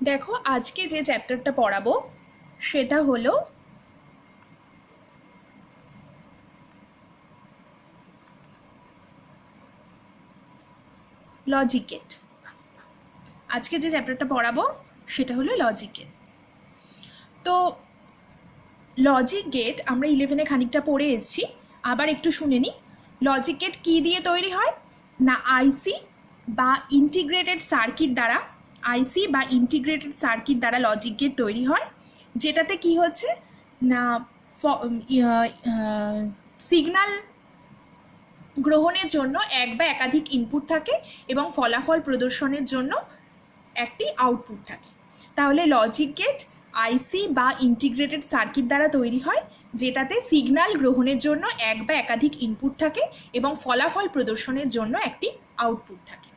দেখো আজকে যে চ্যাপ্টারটা পড়াবো সেটা হলো লজিক গেট। আজকে যে চ্যাপ্টারটা পড়াবো সেটা হলো লজিক গেট। তো লজিক গেট আমরা 11-এ খানিকটা পড়ে এসেছি, আবার একটু শুনে নিই। লজিক গেট কী দিয়ে তৈরি হয় না, আইসি বা ইন্টিগ্রেটেড সার্কিট দ্বারা লজিক গেট তৈরি হয়, যেটাতে কি হচ্ছে না সিগন্যাল গ্রহণের জন্য এক বা একাধিক ইনপুট থাকে এবং ফলাফল প্রদর্শনের জন্য একটি আউটপুট থাকে। তাহলে লজিক গেট আইসি বা ইন্টিগ্রেটেড সার্কিট দ্বারা তৈরি হয়, যেটাতে সিগন্যাল গ্রহণের জন্য এক বা একাধিক ইনপুট থাকে এবং ফলাফল প্রদর্শনের জন্য একটি আউটপুট থাকে।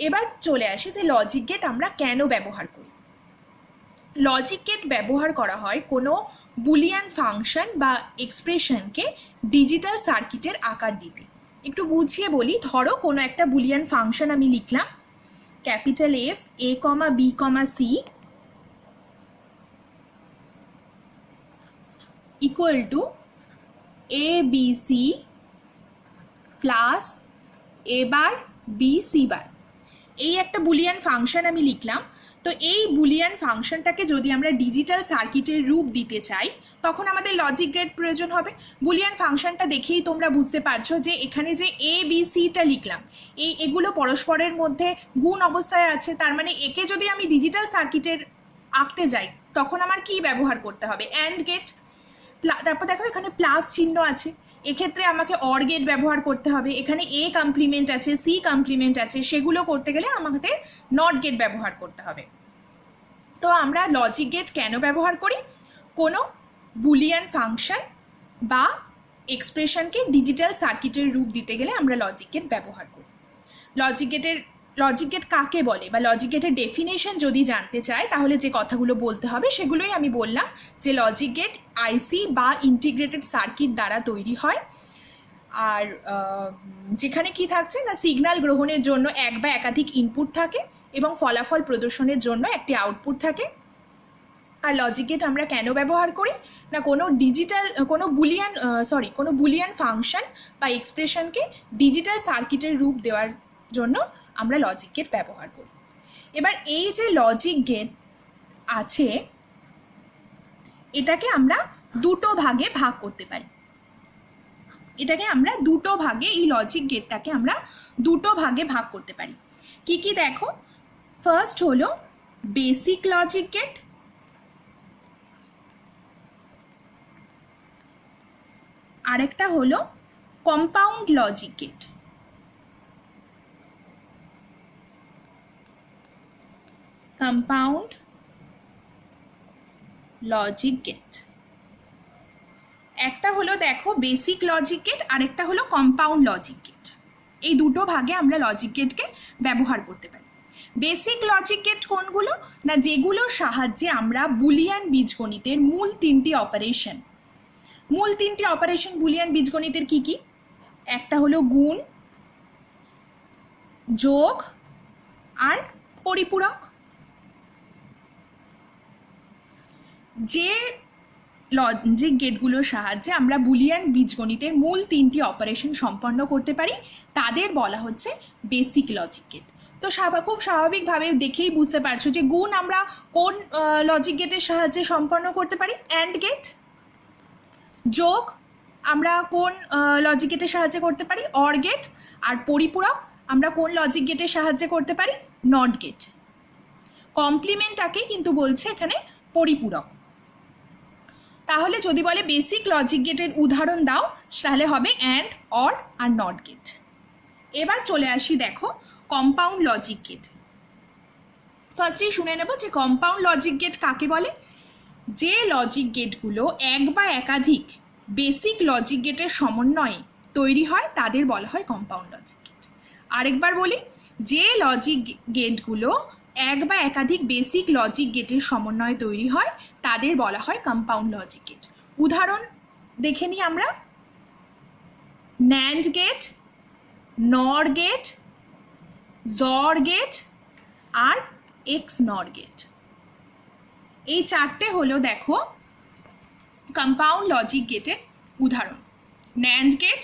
এবার চলে আসি যে লজিক গেট আমরা কেন ব্যবহার করি। লজিক গেট ব্যবহার করা হয় কোনো বুলিয়ান ফাংশন বা এক্সপ্রেশনকে ডিজিটাল সার্কিটের আকার দিতে। একটু বুঝিয়ে বলি, ধরো কোনো একটা বুলিয়ান ফাংশন আমি লিখলাম, capital F A comma B comma C equal to A B C plus A bar B C bar. এই একটা বুলিয়ান ফাংশন আমি লিখলাম। তো এই বুলিয়ান ফাংশনটাকে যদি আমরা ডিজিটাল সার্কিটের রূপ দিতে চাই তখন আমাদের লজিক গেট প্রয়োজন হবে। বুলিয়ান ফাংশনটা দেখেই তোমরা বুঝতে পারছো যে এখানে যে এ বি সিটা লিখলাম, এগুলো পরস্পরের মধ্যে গুণ অবস্থায় আছে। তার মানে একে যদি আমি ডিজিটাল সার্কিটের আঁকতে যাই তখন আমার কি ব্যবহার করতে হবে, অ্যান্ড গেট। তারপর দেখো এখানে প্লাস চিহ্ন আছে, এক্ষেত্রে আমাকে অর গেট ব্যবহার করতে হবে। এখানে এ কমপ্লিমেন্ট আছে, সি কমপ্লিমেন্ট আছে, সেগুলো করতে গেলে আমাদের নট গেট ব্যবহার করতে হবে। তো আমরা লজিক গেট কেন ব্যবহার করি? কোনো বুলিয়ান ফাংশন বা এক্সপ্রেশনকে ডিজিটাল সার্কিটের রূপ দিতে গেলে আমরা লজিক গেট ব্যবহার করি। লজিক গেট কাকে বলে বা লজিক গেটের ডেফিনেশন যদি জানতে চাই তাহলে যে কথাগুলো বলতে হবে সেগুলোই আমি বললাম, যে লজিক গেট আইসি বা ইন্টিগ্রেটেড সার্কিট দ্বারা তৈরি হয়, আর যেখানে কি থাকছে না, সিগন্যাল গ্রহণের জন্য এক বা একাধিক ইনপুট থাকে এবং ফলাফল প্রদর্শনের জন্য একটি আউটপুট থাকে। আর লজিক গেট আমরা কেন ব্যবহার করি না, কোনো বুলিয়ান ফাংশন বা এক্সপ্রেশনকে ডিজিটাল সার্কিটের রূপ দেওয়ার জন্য আমরা লজিক গেট ব্যবহার করি। এবার এই যে লজিক গেট আছে এটাকে আমরা দুটো ভাগে ভাগ করতে পারি। এই লজিক গেটটাকে আমরা দুটো ভাগে ভাগ করতে পারি। কি কি দেখো, ফার্স্ট হলো বেসিক লজিক গেট, আরেকটা হলো compound logic gate. Compound logic gate একটা হলো দেখো বেসিক লজিক গেট, আরেকটা হলো কম্পাউন্ড লজিক গেট। এই দুটো ভাগে আমরা লজিক গেটকে ব্যবহার করতে পারি। বেসিক লজিক গেট কোনগুলো না, যেগুলোর সাহায্যে আমরা বুলিয়ান বীজগণিতের মূল তিনটি অপারেশন বুলিয়ান বীজগণিতের কি কি, একটা হলো গুণ, যোগ আর পরিপূরক। যে লজিক গেটগুলোর সাহায্যে আমরা বুলিয়ান বীজগণিতের মূল তিনটি অপারেশন সম্পন্ন করতে পারি তাদের বলা হচ্ছে বেসিক লজিক গেট। তো খুব স্বাভাবিকভাবে দেখেই বুঝতে পারছো যে গুণ আমরা কোন লজিক গেটের সাহায্যে সম্পন্ন করতে পারি, অ্যান্ড গেট। যোগ আমরা কোন লজিক গেটের সাহায্যে করতে পারি, অর গেট। আর পরিপূরক আমরা কোন লজিক গেটের সাহায্যে করতে পারি, নট গেট। কমপ্লিমেন্টটাকে কিন্তু বলছে এখানে পরিপূরক। তাহলে যদি বলে বেসিক লজিক গেটের উদাহরণ দাও তাহলে হবে অ্যান্ড, অর আর নট গেট। এবার চলে আসি দেখো কম্পাউন্ড লজিক গেট। ফার্স্টেই শুনে নেব যে কম্পাউন্ড লজিক গেট কাকে বলে। যে লজিক গেটগুলো এক বা একাধিক বেসিক লজিক গেটের সমন্বয়ে তৈরি হয় তাদের বলা হয় কম্পাউন্ড লজিক গেট। আরেকবার বলি, যে লজিক গেটগুলো এক বা একাধিক বেসিক লজিক গেটের সমন্বয়ে তৈরি হয় তাদের বলা হয় কম্পাউন্ড লজিক গেট। উদাহরণ দেখে নিই আমরা, ন্যান্ড গেট, নর গেট, জর গেট আর এক্স নর গেট। এই চারটে হলো দেখো কম্পাউন্ড লজিক গেটের উদাহরণ, ন্যান্ড গেট,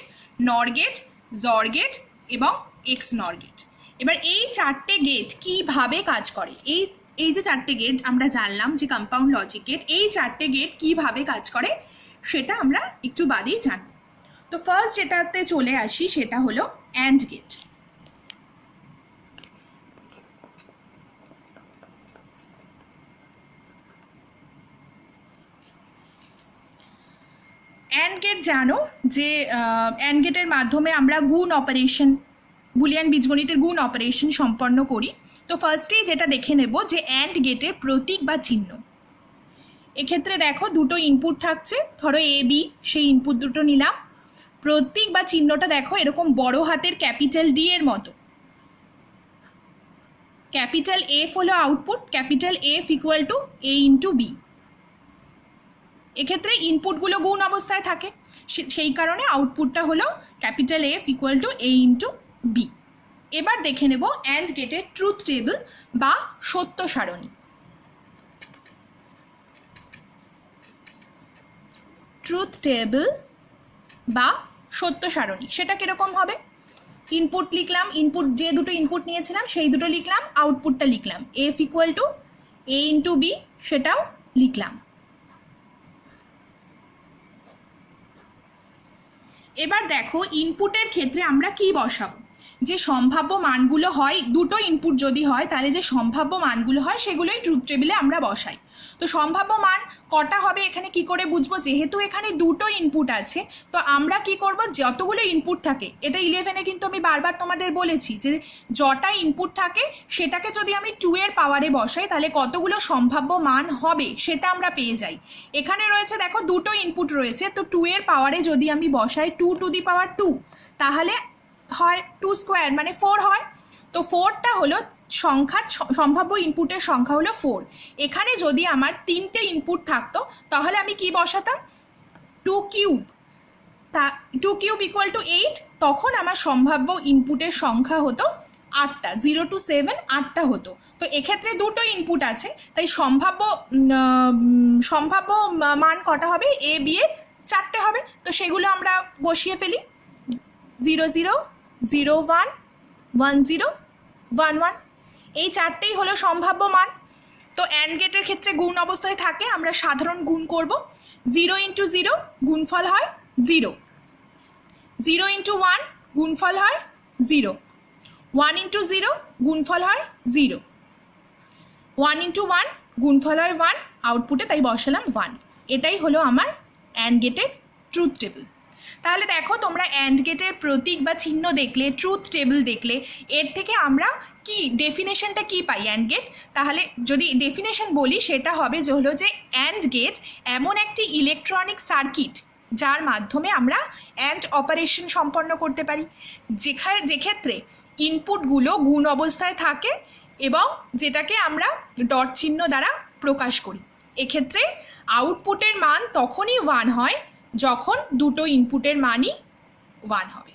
নর গেট, জর গেট এবং এক্স নর গেট। এবার এই চারটে গেট কিভাবে কাজ করে, এই যে চারটে গেট আমরা জানলাম যে কম্পাউন্ড লজিক গেট, এই চারটে গেট কিভাবে কাজ করে সেটা আমরা একটু বাদেই জানব। তো ফার্স্ট যেটাতে চলে আসি সেটা হলো অ্যান্ড গেট। অ্যান্ড গেট জানো যে অ্যান্ড গেটের মাধ্যমে আমরা গুণ অপারেশন, বুলিয়ান বীজগণিতের গুণ অপারেশন সম্পন্ন করি। তো ফার্স্টেই যেটা দেখে নেব যে অ্যান্ড গেটের প্রতীক বা চিহ্ন। এক্ষেত্রে দেখো দুটো ইনপুট থাকছে, ধরো এ বি, সেই ইনপুট দুটো নিলাম। প্রতীক বা চিহ্নটা দেখো এরকম বড় হাতের ক্যাপিটাল ডি এর মতো। ক্যাপিটাল এফ হলো output, capital F equal to A into B. এক্ষেত্রে ইনপুটগুলো গুণ অবস্থায় থাকে, সেই কারণে আউটপুটটা হলো capital F equal to A into B. এবার দেখে নেব অ্যান্ড গেটের ট্রুথ টেবিল বা সত্য সারণী। ট্রুথ টেবিল বা সত্য সারণী সেটা কিরকম হবে, ইনপুট লিখলাম, ইনপুট যে দুটো ইনপুট নিয়েছিলাম সেই দুটো লিখলাম, আউটপুটটা লিখলাম, F equal to A into B সেটাও লিখলাম। এবার দেখো ইনপুটের ক্ষেত্রে আমরা কি বসাবো, যে সম্ভাব্য মানগুলো হয়, দুটো ইনপুট যদি হয় তাহলে যে সম্ভাব্য মানগুলো হয় সেগুলোই ট্রুথ টেবিলে আমরা বসাই। তো সম্ভাব্য মান কটা হবে এখানে কি করে বুঝবো, যেহেতু এখানে দুটো ইনপুট আছে তো আমরা কি করব, যতগুলো ইনপুট থাকে, এটা 11-এ কিন্তু আমি বারবার তোমাদের বলেছি যে যটা ইনপুট থাকে সেটাকে যদি আমি 2 এর পাওয়ারে বসাই তাহলে কতগুলো সম্ভাব্য মান হবে সেটা আমরা পেয়ে যাই। এখানে রয়েছে দেখো দুটো ইনপুট রয়েছে, তো 2 এর পাওয়ারে যদি আমি বসাই 2 টু দি পাওয়ার 2 তাহলে হয় 2 স্কোয়ার মানে 4 হয়। তো 4টা হলো সংখ্যা, সম্ভাব্য ইনপুটের সংখ্যা হলো 4। এখানে যদি আমার 3টে ইনপুট থাকতো তাহলে আমি কি বসাতাম, 2 কিউব, তা 2 কিউব ইকুয়াল টু 8, তখন আমার সম্ভাব্য ইনপুটের সংখ্যা হতো 8টা, 0 to 7 8টা হতো। তো এক্ষেত্রে দুটো ইনপুট আছে তাই সম্ভাব্য মান কটা হবে, এ বি এর 4টে হবে। তো সেগুলো আমরা বসিয়ে ফেলি, 0 0 0 1 1 0 1 1, এই চারটেই হলো সম্ভাব্য মান। তো অ্যান্ড গেটের ক্ষেত্রে গুণ অবস্থায় থাকে, আমরা সাধারণ গুণ করব, 0 ইন্টু 0 গুণফল হয় 0, 0 ইন্টু 1 গুণফল হয় 0, 1 ইন্টু 0 গুণফল হয় 0, 1 ইন্টু 1 গুণফল হয় 1, আউটপুটে তাই বসালাম 1। এটাই হলো আমার অ্যান্ড গেটের ট্রুথ টেবিল। তাহলে দেখো তোমরা অ্যান্ড গেটের প্রতীক বা চিহ্ন দেখলে, ট্রুথ টেবিল দেখলে, এর থেকে আমরা কি ডেফিনেশনটা কি পাই অ্যান্ড গেট, তাহলে যদি ডেফিনেশন বলি সেটা হবে যে হলো যে অ্যান্ড গেট এমন একটি ইলেকট্রনিক সার্কিট যার মাধ্যমে আমরা অ্যান্ড অপারেশন সম্পন্ন করতে পারি, যেক্ষেত্রে ইনপুটগুলো গুণ অবস্থায় থাকে এবং যেটাকে আমরা ডট চিহ্ন দ্বারা প্রকাশ করি। এক্ষেত্রে আউটপুটের মান তখনই 1 হয় যখন দুটো ইনপুটের মানই 1 হবে।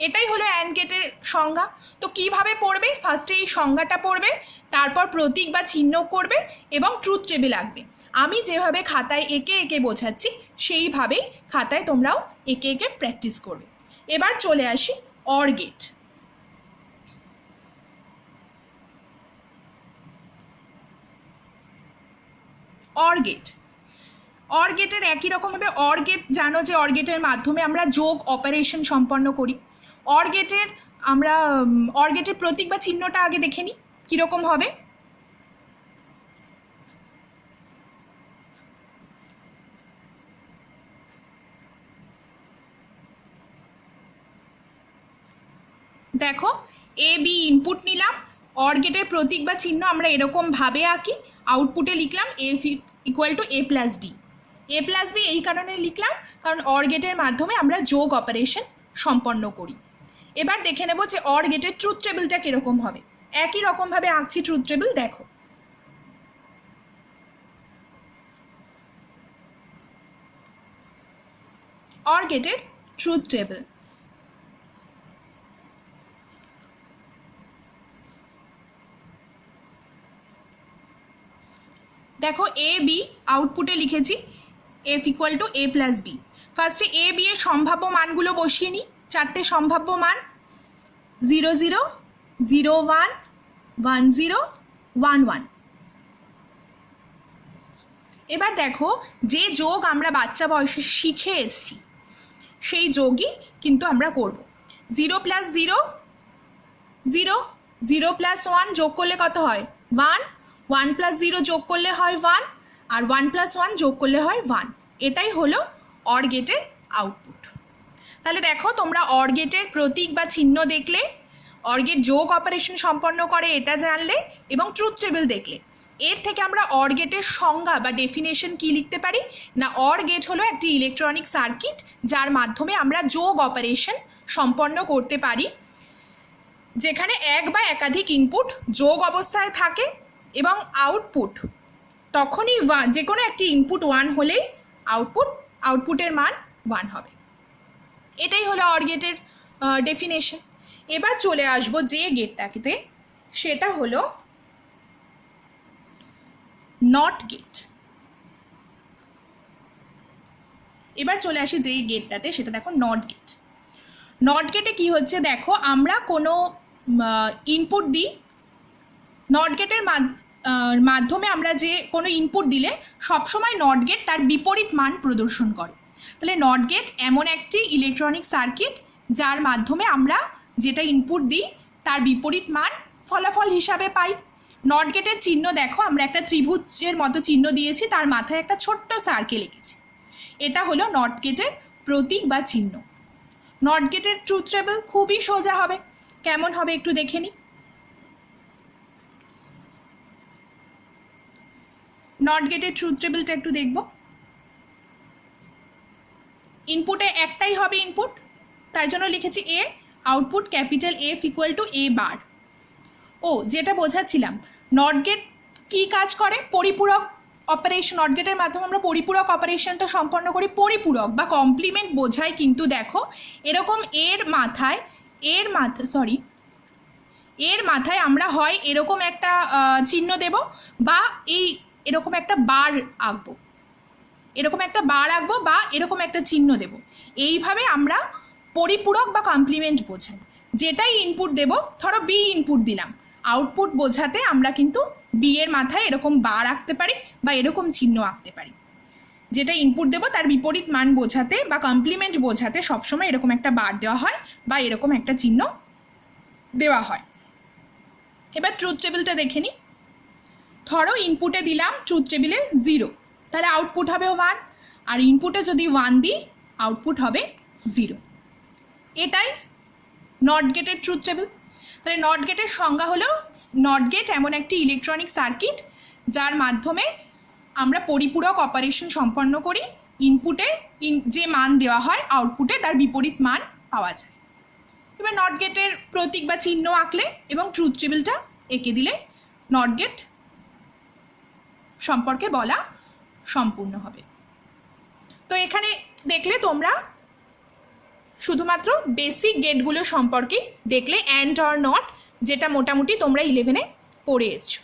এটাই হলো অ্যান্ড গেটের সংজ্ঞা। তো কিভাবে পড়বে, ফার্স্টে এই সংজ্ঞাটা পড়বে, তারপর প্রতীক বা চিহ্ন করবে এবং ট্রুথ টেবিল আঁকবে। আমি যেভাবে খাতায় একে একে বোঝাচ্ছি সেইভাবেই খাতায় তোমরাও একে একে প্র্যাকটিস করবে। এবার চলে আসি or gate. Or gate, or গেটের একই রকমভাবে, অর গেট জানো যে অর গেটের মাধ্যমে আমরা যোগ অপারেশন সম্পন্ন করি। অর গেটের প্রতীক বা চিহ্নটা আগে দেখে নিই কীরকম হবে। দেখো এ বি ইনপুট নিলাম, অর গেটের প্রতীক বা চিহ্ন আমরা এরকমভাবে আঁকি, আউটপুটে লিখলাম F equal to A plus B. A plus B এই কারণে লিখলাম কারণ অর গেটের মাধ্যমে আমরা যোগ অপারেশন সম্পন্ন করি। এবার দেখে নেব যে অর গেটের ট্রুথ টেবিলটা কীরকম হবে। একই রকমভাবে আঁকছি ট্রুথ টেবিল, দেখো অর গেটের ট্রুথ টেবিল। দেখো এ বি আউটপুটে লিখেছি F equal to A plus B. ফার্স্টে এ বি এর সম্ভাব্য মানগুলো বসিয়ে নিই। 4টে সম্ভাব্য মান 0 0 0 1 1 0 1 1। এবার দেখো যে যোগ আমরা বাচ্চা বয়সে শিখে এসেছি সেই যোগই কিন্তু আমরা করব। 0 প্লাস 0 0, 0 প্লাস 1 যোগ করলে কত হয় 1, 1 প্লাস 0 যোগ করলে হয় 1, আর 1 প্লাস 1 যোগ করলে হয় 1। এটাই হলো অর গেটের আউটপুট। তাহলে দেখো তোমরা অর গেটের প্রতীক বা চিহ্ন দেখলে, অর গেট যোগ অপারেশন সম্পন্ন করে এটা জানলে, এবং ট্রুথ টেবিল দেখলে। এর থেকে আমরা অর গেটের সংজ্ঞা বা ডেফিনেশন কি লিখতে পারি না, অর গেট হলো একটি ইলেকট্রনিক সার্কিট যার মাধ্যমে আমরা যোগ অপারেশন সম্পন্ন করতে পারি, যেখানে এক বা একাধিক ইনপুট যোগ অবস্থায় থাকে এবং আউটপুট তখনই যে কোনো একটি ইনপুট 1 হলেই আউটপুটের মান 1 হবে। এটাই হলো অর গেটের ডেফিনেশন। এবার চলে আসবো যে গেটটাতে, সেটা হলো নট গেট। এবার চলে আসি যে গেটটাতে, সেটা দেখো নট গেট। নট গেটে কি হচ্ছে দেখো, আমরা কোনো ইনপুট দিই, নট গেটের মাধ্যমে আমরা যে কোনো ইনপুট দিলে সবসময় নট গেট তার বিপরীত মান প্রদর্শন করে। তাহলে নট গেট এমন একটি ইলেকট্রনিক সার্কিট যার মাধ্যমে আমরা যেটা ইনপুট দিই তার বিপরীত মান ফলাফল হিসাবে পাই। নট গেটের চিহ্ন দেখো, আমরা একটা ত্রিভুজের মতো চিহ্ন দিয়েছি, তার মাথায় একটা ছোট্ট সার্কেল এঁকেছি। এটা হলো নট গেটের প্রতীক বা চিহ্ন। নট গেটের ট্রুথ টেবিল খুবই সোজা হবে। কেমন হবে একটু দেখে নিই। নট গেটের ট্রুথ টেবিলটা একটু দেখব। ইনপুটে একটাই হবে ইনপুট, তাই জন্য লিখেছি A, output capital F equal to A bar. ও, যেটা বোঝাচ্ছিলাম, নট গেট কী কাজ করে, পরিপূরক অপারেশন। নট গেটের মাধ্যমে আমরা পরিপূরক অপারেশনটা সম্পন্ন করি। পরিপূরক বা কমপ্লিমেন্ট বোঝায় কিন্তু দেখো এরকম এর মাথায় আমরা হয় এরকম একটা চিহ্ন দেব, বা এরকম একটা বার আঁকবো, বা এরকম একটা চিহ্ন দেব। এইভাবে আমরা পরিপূরক বা কমপ্লিমেন্ট বোঝাই। যেটাই ইনপুট দেব, ধরো বি ইনপুট দিলাম, আউটপুট বোঝাতে আমরা কিন্তু বি এর মাথায় এরকম বার আঁকতে পারি বা এরকম চিহ্ন আঁকতে পারি। যেটা ইনপুট দেব তার বিপরীত মান বোঝাতে বা কমপ্লিমেন্ট বোঝাতে সবসময় এরকম একটা বার দেওয়া হয় বা এরকম একটা চিহ্ন দেওয়া হয়। এবার ট্রুথ টেবিলটা দেখে নিই। ধরো ইনপুটে দিলাম ট্রুথ টেবিলে 0, তাহলে আউটপুট হবে 1, আর ইনপুটে যদি 1 দিই আউটপুট হবে 0। এটাই নট গেটের ট্রুথ টেবিল। তাহলে নট গেটের সংজ্ঞা হলো, নট গেট এমন একটি ইলেকট্রনিক সার্কিট যার মাধ্যমে আমরা পরিপূরক অপারেশন সম্পন্ন করি। ইনপুটে যে মান দেওয়া হয় আউটপুটে তার বিপরীত মান পাওয়া যায়। এবার নট গেটের প্রতীক বা চিহ্ন আঁকলে এবং ট্রুথ টেবিলটা এঁকে দিলে নট গেট সম্পর্কে বলা সম্পূর্ণ হবে। তো এখানে দেখলে তোমরা শুধুমাত্র বেসিক গেটগুলো সম্পর্কে দেখলে, অ্যান্ড অর নট, যেটা মোটামুটি তোমরা 11-এ পড়ে এসছো।